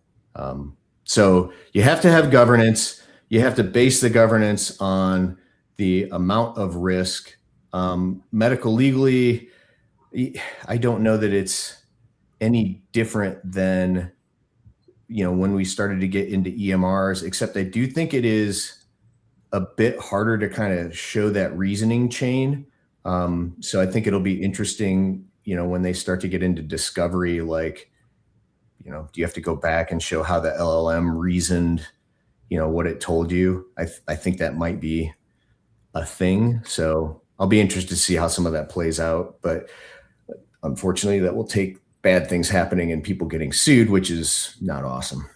So you have to have governance. You have to base the governance on the amount of risk. Medical legally, I don't know that it's any different than, when we started to get into EMRs, except I do think it is a bit harder to kind of show that reasoning chain. So I think it'll be interesting, when they start to get into discovery, like, do you have to go back and show how the LLM reasoned, what it told you? I think that might be a thing. So I'll be interested to see how some of that plays out. But unfortunately, that will take bad things happening and people getting sued, which is not awesome.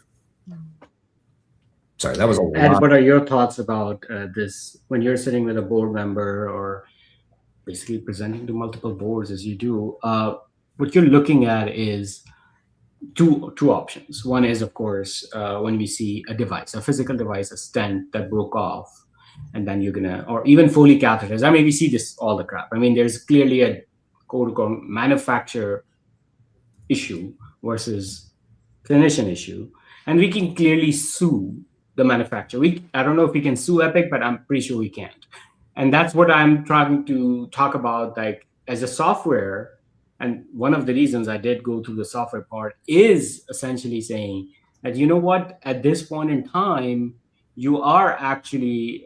Sorry, that was a lot. Ed, what are your thoughts about this when you're sitting with a board member or basically presenting to multiple boards as you do? What you're looking at is two options. One is, of course, when we see a device, a physical device, a stent that broke off, and then you're gonna, or even Foley catheters. I mean, we see this all the crap. I mean, there's clearly a quote-unquote manufacturer issue versus clinician issue, and we can clearly sue the manufacturer. I don't know if we can sue Epic, but I'm pretty sure we can't. And that's what I'm trying to talk about, like as a software. And one of the reasons I did go through the software part is essentially saying that, you know what, at this point in time, you are actually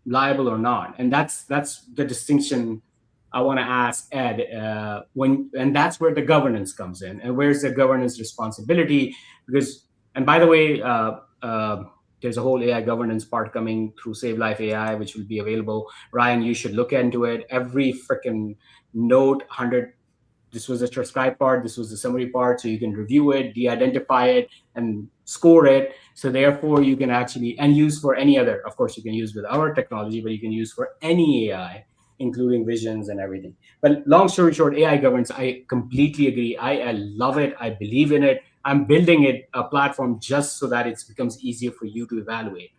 liable or not. And that's the distinction I want to ask Ed, and that's where the governance comes in. And where's the governance responsibility? Because, and by the way, there's a whole AI governance part coming through Save Life AI, which will be available. Ryan, you should look into it. Every freaking note, 100, this was the transcribe part, this was the summary part, so you can review it, de-identify it, and score it. So therefore, you can actually, and use for any other, of course, you can use with our technology, but you can use for any AI, including visions and everything. But long story short, AI governance, I completely agree. I love it. I believe in it. I'm building a platform just so that it becomes easier for you to evaluate.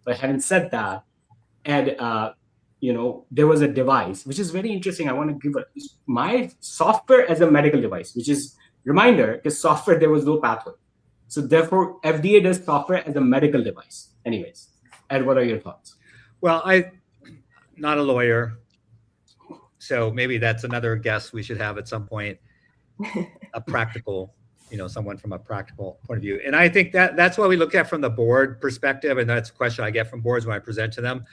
But having said that, Ed, there was a device, which is very interesting. I want to give my software as a medical device, which is, reminder, because software, there was no pathway. So therefore, FDA does software as a medical device. Anyways, Ed, what are your thoughts? Well, I'm not a lawyer, so maybe that's another guest we should have at some point, a practical, someone from a practical point of view. And I think that's what we look at from the board perspective. And that's a question I get from boards when I present to them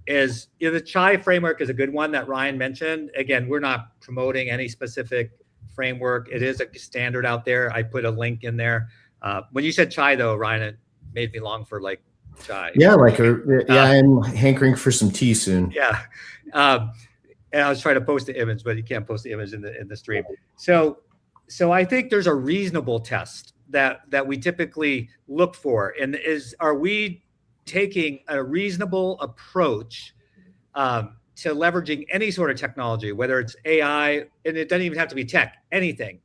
is, the CHAI framework is a good one that Ryan mentioned. Again, we're not promoting any specific framework. It is a standard out there. I put a link in there. When you said CHAI though, Ryan, it made me long for like CHAI. Yeah, I'm hankering for some tea soon. Yeah. And I was trying to post the image, but you can't post the image in the stream. So I think there's a reasonable test that we typically look for, and are we taking a reasonable approach to leveraging any sort of technology, whether it's AI, and it doesn't even have to be tech, anything.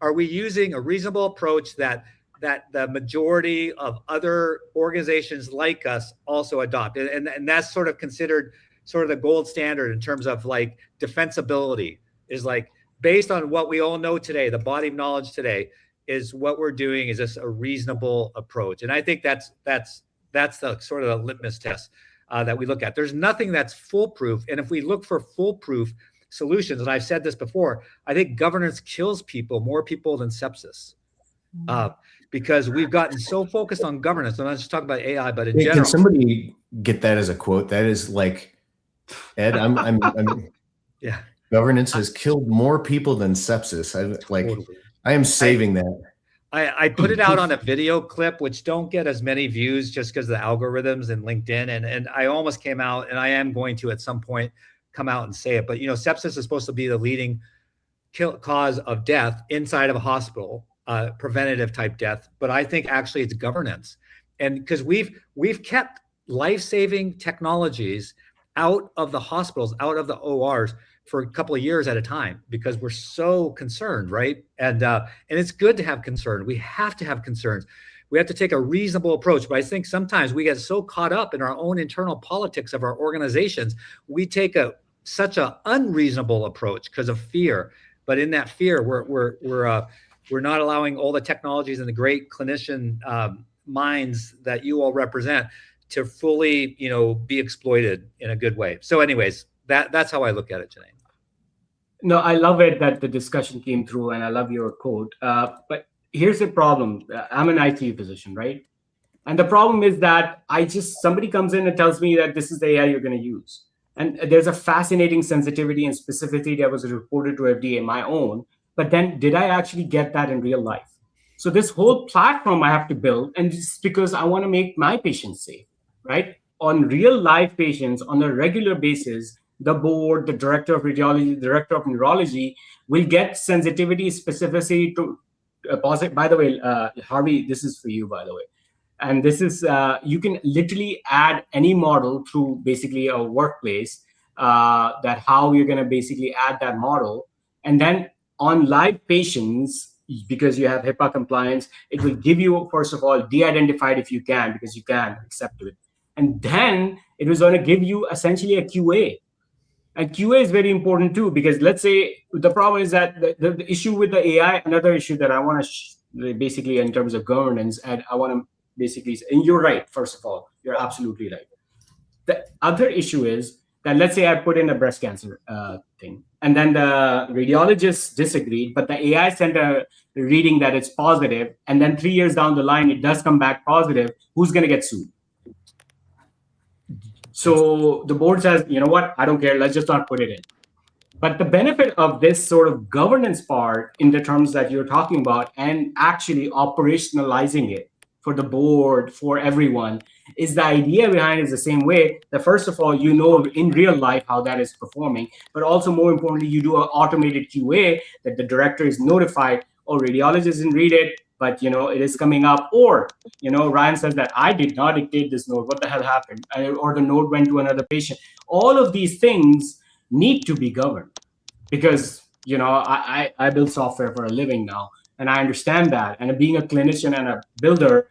Are we using a reasonable approach that the majority of other organizations like us also adopt? And that's sort of considered sort of the gold standard in terms of like defensibility, is like, based on what we all know today, the body of knowledge today, is what we're doing is this a reasonable approach. And I think that's the sort of the litmus test that we look at. There's nothing that's foolproof. And if we look for foolproof solutions, and I've said this before, I think governance kills more people than sepsis. Because we've gotten so focused on governance. I'm not just talking about AI, but in general. Can somebody get that as a quote? That is like, Ed, I'm yeah. Governance has killed more people than sepsis. I am saving that. I put it out on a video clip, which don't get as many views just because of the algorithms and LinkedIn. And I almost came out, and I am going to at some point come out and say it. But sepsis is supposed to be the leading cause of death inside of a hospital, preventative type death. But I think actually it's governance, and because we've kept life-saving technologies out of the hospitals, out of the ORs for a couple of years at a time, because we're so concerned, right? And it's good to have concern. We have to have concerns. We have to take a reasonable approach. But I think sometimes we get so caught up in our own internal politics of our organizations, we take such an unreasonable approach because of fear. But in that fear, we're not allowing all the technologies and the great clinician minds that you all represent to fully, be exploited in a good way. So, anyways, that's how I look at it, Janine. No, I love it that the discussion came through, and I love your quote. But here's the problem. I'm an ICU physician, right? And the problem is that somebody comes in and tells me that this is the AI you're going to use. And there's a fascinating sensitivity and specificity that was reported to FDA, my own. But then did I actually get that in real life? So this whole platform I have to build, and it's because I want to make my patients safe, right? On real life patients on a regular basis, the board, the director of radiology, the director of neurology will get sensitivity, specificity to positive. By the way, Harvey, this is for you, by the way. And this is, you can literally add any model through basically a workplace that how you're going to basically add that model. And then on live patients, because you have HIPAA compliance, it will give you, first of all, de-identified if you can, because you can accept it. And then it was going to give you essentially a QA. And QA is very important too, because let's say the problem is that the issue with the AI, another issue that I want to basically in terms of governance, and I want to basically, and you're right, first of all, you're absolutely right. The other issue is that let's say I put in a breast cancer thing, and then the radiologist disagreed, but the AI sent a reading that it's positive, and then 3 years down the line, it does come back positive. Who's going to get sued? So the board says, you know what, I don't care, let's just not put it in. But the benefit of this sort of governance part in the terms that you're talking about and actually operationalizing it for the board, for everyone, is the idea behind it is the same way that first of all, you know in real life how that is performing, but also more importantly, you do an automated QA that the director is notified, oh, radiologist didn't read it, but you know it is coming up, or you know Ryan says that I did not dictate this note, what the hell happened, or the note went to another patient. All of these things need to be governed, because you know I build software for a living now, and I understand that. And being a clinician and a builder,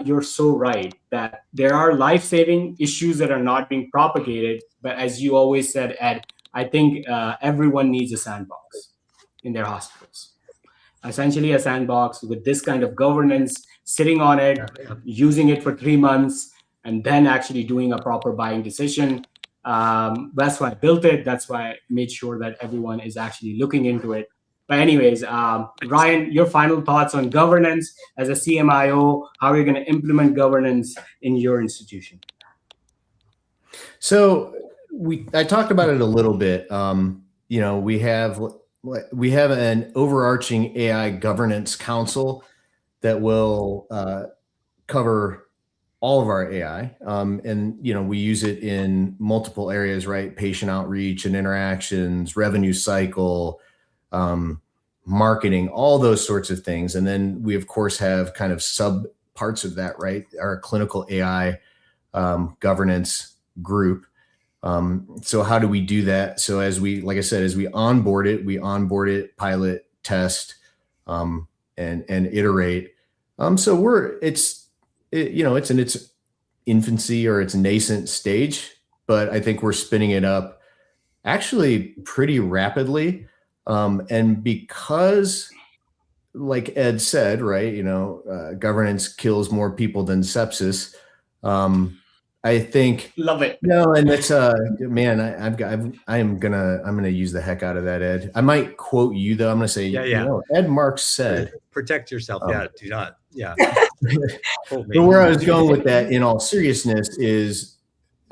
you're so right that there are life-saving issues that are not being propagated. But as you always said, Ed, I think everyone needs a sandbox in their hospitals. Essentially a sandbox with this kind of governance, sitting on it, using it for 3 months, and then actually doing a proper buying decision. That's why I built it. That's why I made sure that everyone is actually looking into it. But anyways, Ryan, your final thoughts on governance as a CMIO, how are you going to implement governance in your institution? So I talked about it a little bit. You know, we have an overarching AI governance council that will cover all of our AI. And, you know, we use it in multiple areas, right? Patient outreach and interactions, revenue cycle, marketing, all those sorts of things. And then we, of course, have kind of sub parts of that, right? Our clinical AI governance group. So how do we do that? So as we, like I said, as we onboard it, pilot, test, and iterate. So it's in its infancy or its nascent stage, but I think we're spinning it up actually pretty rapidly. And because, like Ed said, right, you know, governance kills more people than sepsis. I think. Love it. No, and it's man, I'm gonna use the heck out of that, Ed. I might quote you though. I'm gonna say, Yeah. You know, Ed Marks said, Protect yourself. Do not. Yeah. But where I was going with that, in all seriousness, is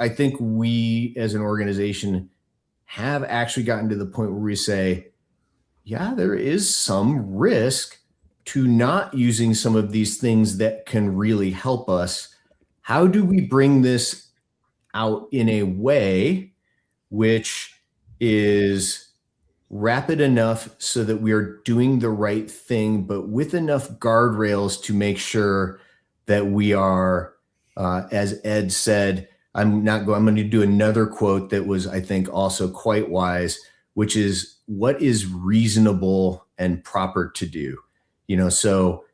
I think we as an organization have actually gotten to the point where we say, yeah, there is some risk to not using some of these things that can really help us. How do we bring this out in a way which is rapid enough so that we are doing the right thing, but with enough guardrails to make sure that we are, as Ed said, I'm going to do another quote that was, I think, also quite wise, which is, what is reasonable and proper to do? You know, so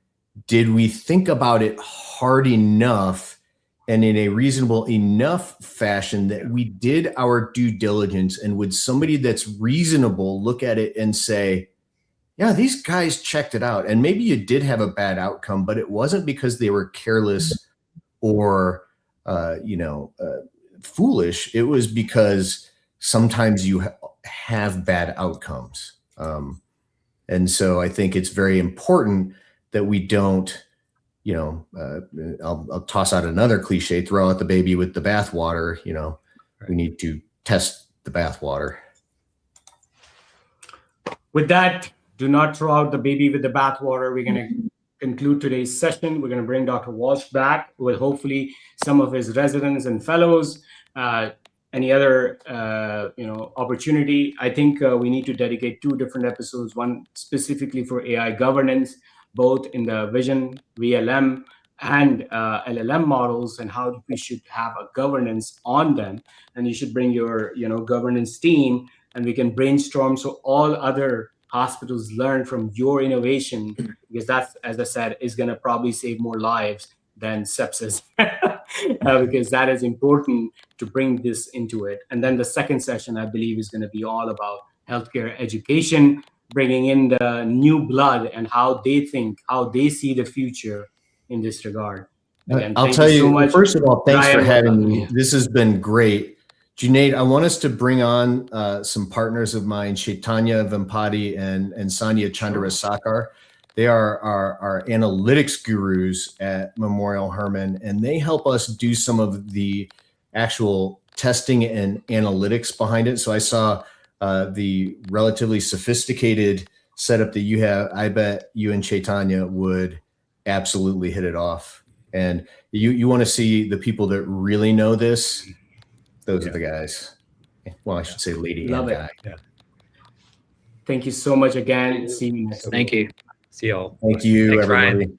did we think about it hard enough and in a reasonable enough fashion that we did our due diligence? And would somebody that's reasonable look at it and say, yeah, these guys checked it out, and maybe you did have a bad outcome, but it wasn't because they were careless or foolish. It was because sometimes you have bad outcomes. And so I think it's very important that we don't, I'll toss out another cliche, throw out the baby with the bathwater. Right. We need to test the bathwater. With that, do not throw out the baby with the bathwater. We're going to conclude today's session. We're going to bring Dr. Walsh back with hopefully some of his residents and fellows. any other opportunity, I think we need to dedicate 2 different episodes, one specifically for AI governance, both in the vision, VLM, and LLM models, and how we should have a governance on them. And you should bring your governance team, and we can brainstorm so all other hospitals learn from your innovation, because that's, as I said, is going to probably save more lives than sepsis. Because that is important to bring this into it. And then the second session, I believe, is going to be all about healthcare education, bringing in the new blood and how they think, how they see the future in this regard. Again, I'll thank tell you, so much. first of all, thanks for Ryan, having me. This has been great. Junaid, I want us to bring on some partners of mine, Chaitanya Vempati and Sanya Chandrasakar. They are our analytics gurus at Memorial Hermann, and they help us do some of the actual testing and analytics behind it. So I saw the relatively sophisticated setup that you have. I bet you and Chaitanya would absolutely hit it off. And you want to see the people that really know this, those are the guys. Well, I should say lady Love and it. guy. Yeah. Thank you so much again. See you next week. Thank you. See y'all. Thank you, Thanks, Ryan. everybody.